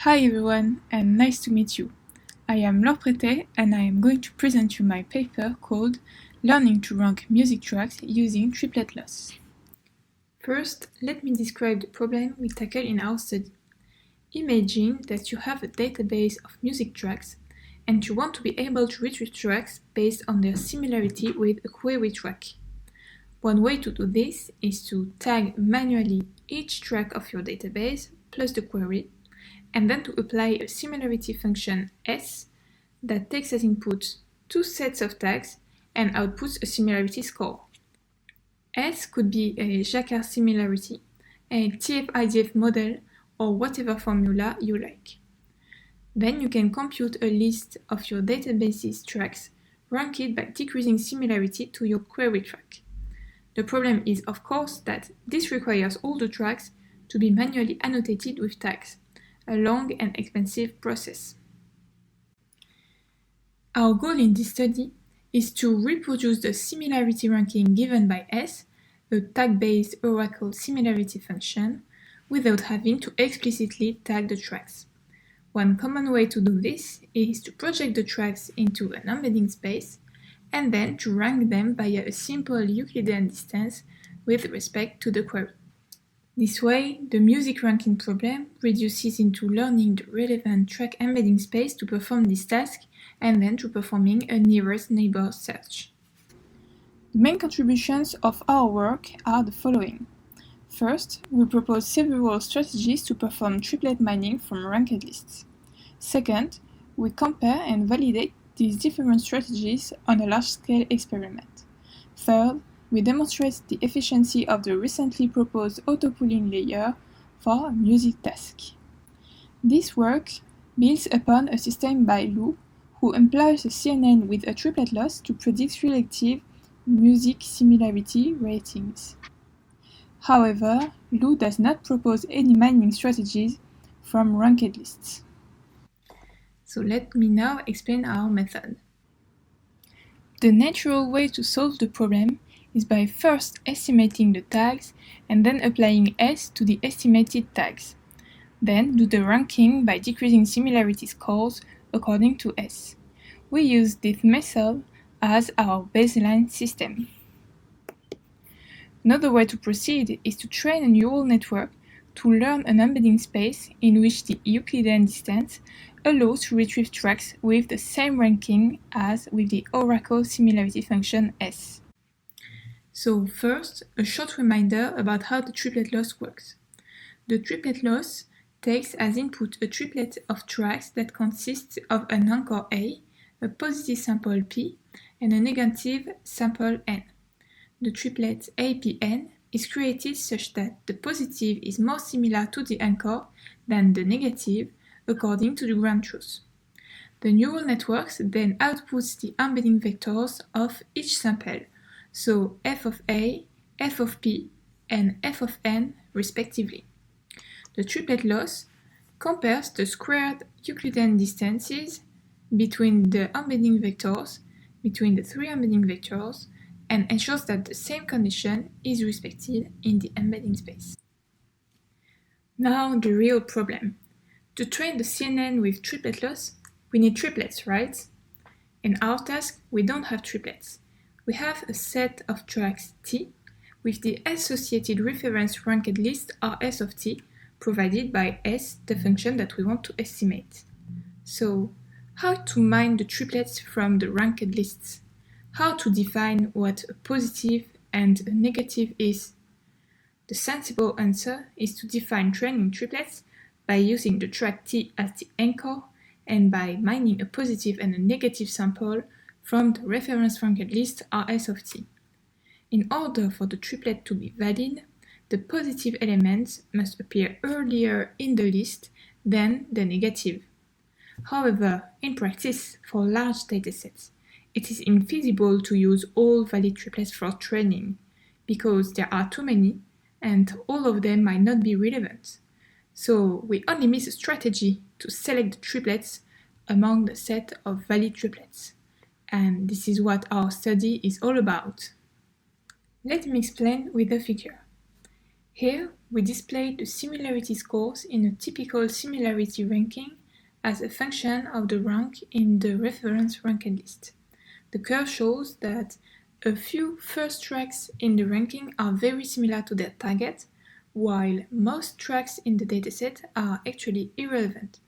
Hi everyone, and nice to meet you. I am Laure Prétet, and I am going to present you my paper called Learning to Rank Music Tracks Using Triplet Loss. First, let me describe the problem we tackle in our study. Imagine that you have a database of music tracks, and you want to be able to retrieve tracks based on their similarity with a query track. One way to do this is to tag manually each track of your database plus the query, and then to apply a similarity function S that takes as input two sets of tags and outputs a similarity score. S could be a Jacquard similarity, a TF-IDF model, or whatever formula you like. Then you can compute a list of your database's tracks ranked by decreasing similarity to your query track. The problem is, of course, that this requires all the tracks to be manually annotated with tags, a long and expensive process. Our goal in this study is to reproduce the similarity ranking given by S, a tag-based Oracle similarity function, without having to explicitly tag the tracks. One common way to do this is to project the tracks into an embedding space and then to rank them via a simple Euclidean distance with respect to the query. This way, the music ranking problem reduces into learning the relevant track embedding space to perform this task and then to performing a nearest neighbor search. The main contributions of our work are the following. First, we propose several strategies to perform triplet mining from ranked lists. Second, we compare and validate these different strategies on a large-scale experiment. Third, we demonstrate the efficiency of the recently proposed Autopooling layer for a music task. This work builds upon a system by Laure, who employs a CNN with a triplet loss to predict relative music similarity ratings. However, Laure does not propose any mining strategies from ranked lists. So let me now explain our method. The natural way to solve the problem is by first estimating the tags and then applying S to the estimated tags. Then do the ranking by decreasing similarity scores according to S. We use this method as our baseline system. Another way to proceed is to train a neural network to learn an embedding space in which the Euclidean distance allows to retrieve tracks with the same ranking as with the Oracle similarity function S. So first, a short reminder about how the triplet loss works. The triplet loss takes as input a triplet of tracks that consists of an anchor A, a positive sample P, and a negative sample N. The triplet APN is created such that the positive is more similar to the anchor than the negative according to the ground truth. The neural network then outputs the embedding vectors of each sample, so f of A, f of P, and f of N respectively. The triplet loss compares the squared Euclidean distances between the embedding vectors, between the three embedding vectors, and ensures that the same condition is respected in the embedding space. Now the real problem. To train the CNN with triplet loss, we need triplets, right? In our task, we don't have triplets. We have a set of tracks T with the associated reference ranked list Rs of T provided by S, the function that we want to estimate. So, how to mine the triplets from the ranked lists? How to define what a positive and a negative is? The sensible answer is to define training triplets by using the track T as the anchor and by mining a positive and a negative sample from the reference ranked list Rs of T. In order for the triplet to be valid, the positive elements must appear earlier in the list than the negative. However, in practice, for large datasets, it is infeasible to use all valid triplets for training, because there are too many, and all of them might not be relevant. So we only miss a strategy to select the triplets among the set of valid triplets. And this is what our study is all about. Let me explain with a figure. Here we display the similarity scores in a typical similarity ranking as a function of the rank in the reference ranked list. The curve shows that a few first tracks in the ranking are very similar to their target, while most tracks in the dataset are actually irrelevant.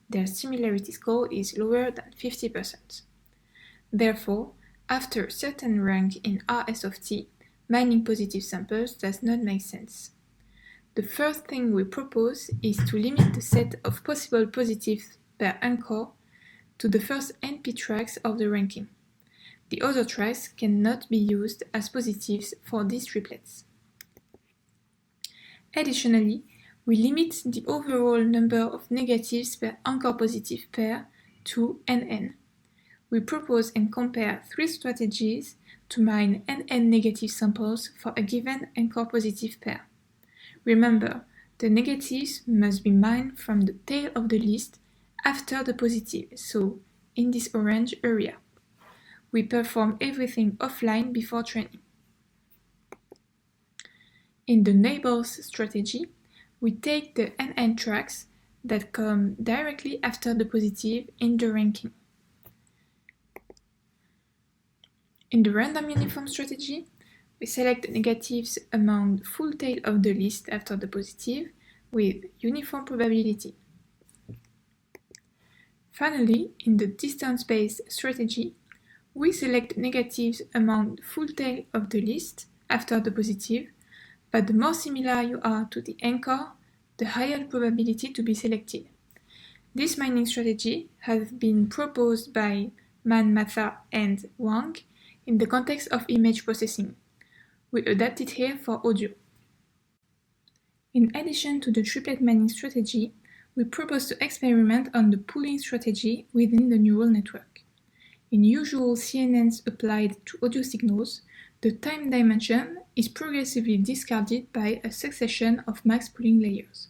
Their similarity score is lower than 50%. Therefore, after a certain rank in RS of t, mining positive samples does not make sense. The first thing we propose is to limit the set of possible positives per anchor to the first NP tracks of the ranking. The other tracks cannot be used as positives for these triplets. Additionally, we limit the overall number of negatives per anchor positive pair to NN. We propose and compare 3 strategies to mine NN negative samples for a given anchor positive pair. Remember, the negatives must be mined from the tail of the list after the positive, so in this orange area. We perform everything offline before training. In the neighbors strategy, we take the NN tracks that come directly after the positive in the ranking. In the random uniform strategy, we select the negatives among the full tail of the list after the positive with uniform probability. Finally, in the distance-based strategy, we select negatives among the full tail of the list after the positive, but the more similar you are to the anchor, the higher the probability to be selected. This mining strategy has been proposed by Man, Matha, and Wang in the context of image processing. We adapt it here for audio. In addition to the triplet mining strategy, we propose to experiment on the pooling strategy within the neural network. In usual CNNs applied to audio signals, the time dimension is progressively discarded by a succession of max pooling layers.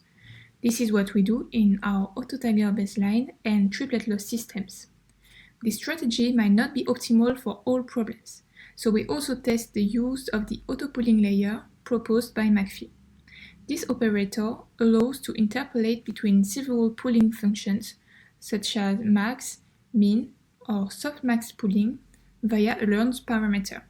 This is what we do in our autotagger baseline and triplet loss systems. This strategy might not be optimal for all problems, so we also test the use of the autopooling layer proposed by McPhee. This operator allows to interpolate between several pooling functions, such as max, min, or softmax pooling via a learned parameter.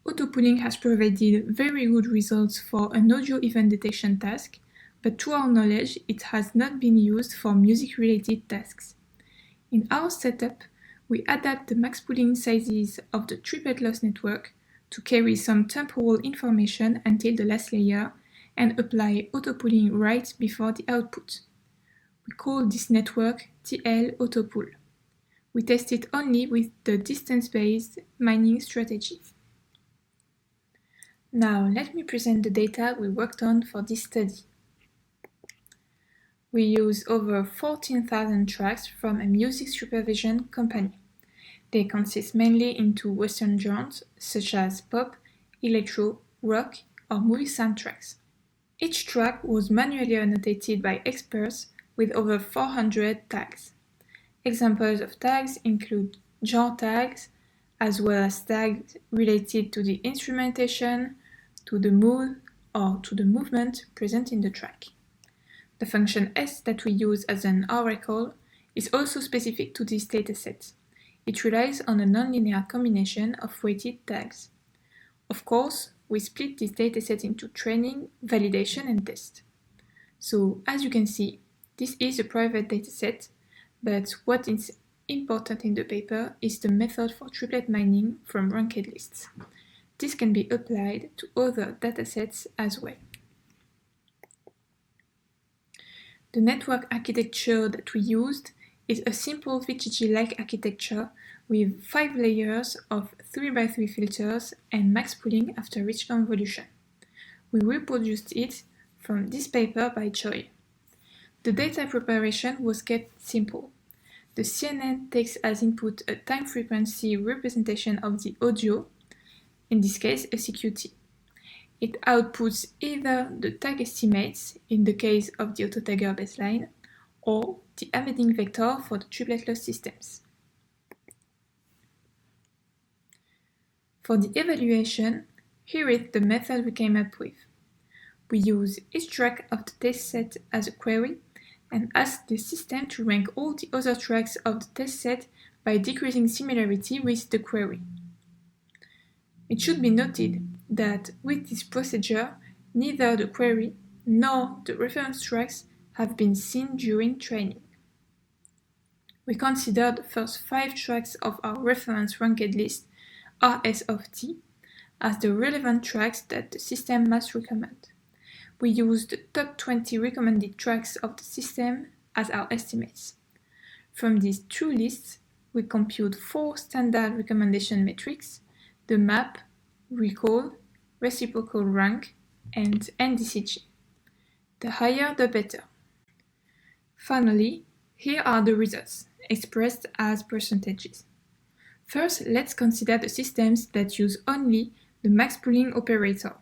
Autopooling has provided very good results for an audio event detection task, but to our knowledge, it has not been used for music-related tasks. In our setup, we adapt the max pooling sizes of the triplet loss network to carry some temporal information until the last layer and apply autopooling right before the output. We call this network TL autopool. We test it only with the distance-based mining strategy. Now let me present the data we worked on for this study. We use over 14,000 tracks from a music supervision company. They consist mainly into Western genres such as pop, electro, rock, or movie soundtracks. Each track was manually annotated by experts with over 400 tags. Examples of tags include genre tags, as well as tags related to the instrumentation, to the mood, or to the movement present in the track. The function S that we use as an oracle is also specific to this dataset. It relies on a nonlinear combination of weighted tags. Of course, we split this dataset into training, validation, and test. So, as you can see, this is a private dataset, but what is important in the paper is the method for triplet mining from ranked lists. This can be applied to other datasets as well. The network architecture that we used is a simple VGG-like architecture with 5 layers of 3x3 filters and max pooling after each convolution. We reproduced it from this paper by Choi. The data preparation was kept simple. The CNN takes as input a time frequency representation of the audio, in this case a CQT. It outputs either the tag estimates, in the case of the autotagger baseline, or the embedding vector for the triplet loss systems. For the evaluation, here is the method we came up with. We use each track of the dataset as a query and ask the system to rank all the other tracks of the dataset by decreasing similarity with the query. It should be noted that with this procedure, neither the query nor the reference tracks have been seen during training. We consider the first 5 tracks of our reference ranked list, Rs of t, as the relevant tracks that the system must recommend. We use the top 20 recommended tracks of the system as our estimates. From these 2 lists, we compute 4 standard recommendation metrics: the map, recall, reciprocal rank, and NDCG. The higher the better. Finally, here are the results, expressed as percentages. First, let's consider the systems that use only the max pooling operator.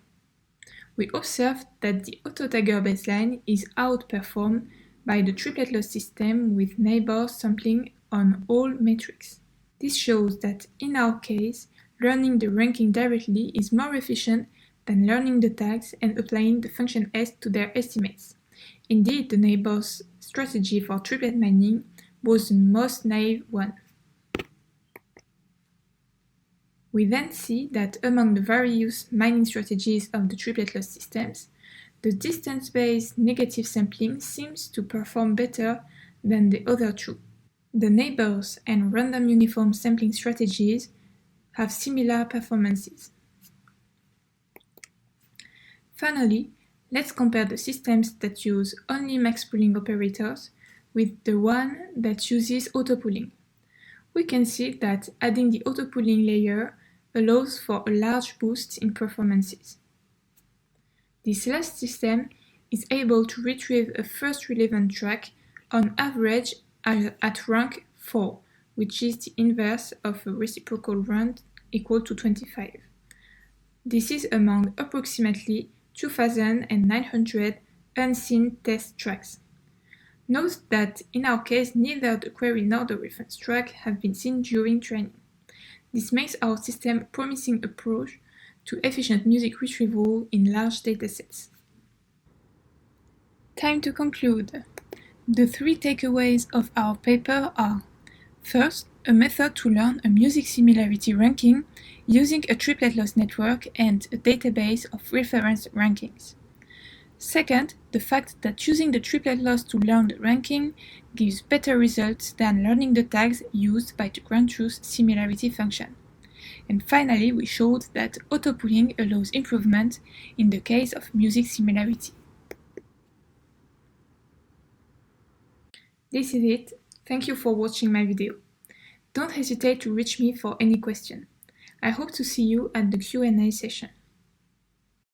We observe that the auto-tagger baseline is outperformed by the triplet loss system with neighbors sampling on all metrics. This shows that in our case, learning the ranking directly is more efficient than learning the tags and applying the function S to their estimates. Indeed, the neighbors strategy for triplet mining was the most naive one. We then see that among the various mining strategies of the triplet loss systems, the distance-based negative sampling seems to perform better than the other 2. The neighbors and random uniform sampling strategies have similar performances. Finally, let's compare the systems that use only max pooling operators with the one that uses autopooling. We can see that adding the autopooling layer allows for a large boost in performances. This last system is able to retrieve a first relevant track on average at rank 4, which is the inverse of a reciprocal rank equal to 25. This is among approximately 2,900 unseen test tracks. Note that in our case, neither the query nor the reference track have been seen during training. This makes our system a promising approach to efficient music retrieval in large datasets. Time to conclude. The 3 takeaways of our paper are: first, a method to learn a music similarity ranking using a triplet loss network and a database of reference rankings. Second, the fact that using the triplet loss to learn the ranking gives better results than learning the tags used by the ground truth similarity function. And finally, we showed that autopooling allows improvement in the case of music similarity. This is it. Thank you for watching my video. Don't hesitate to reach me for any question. I hope to see you at the Q&A session.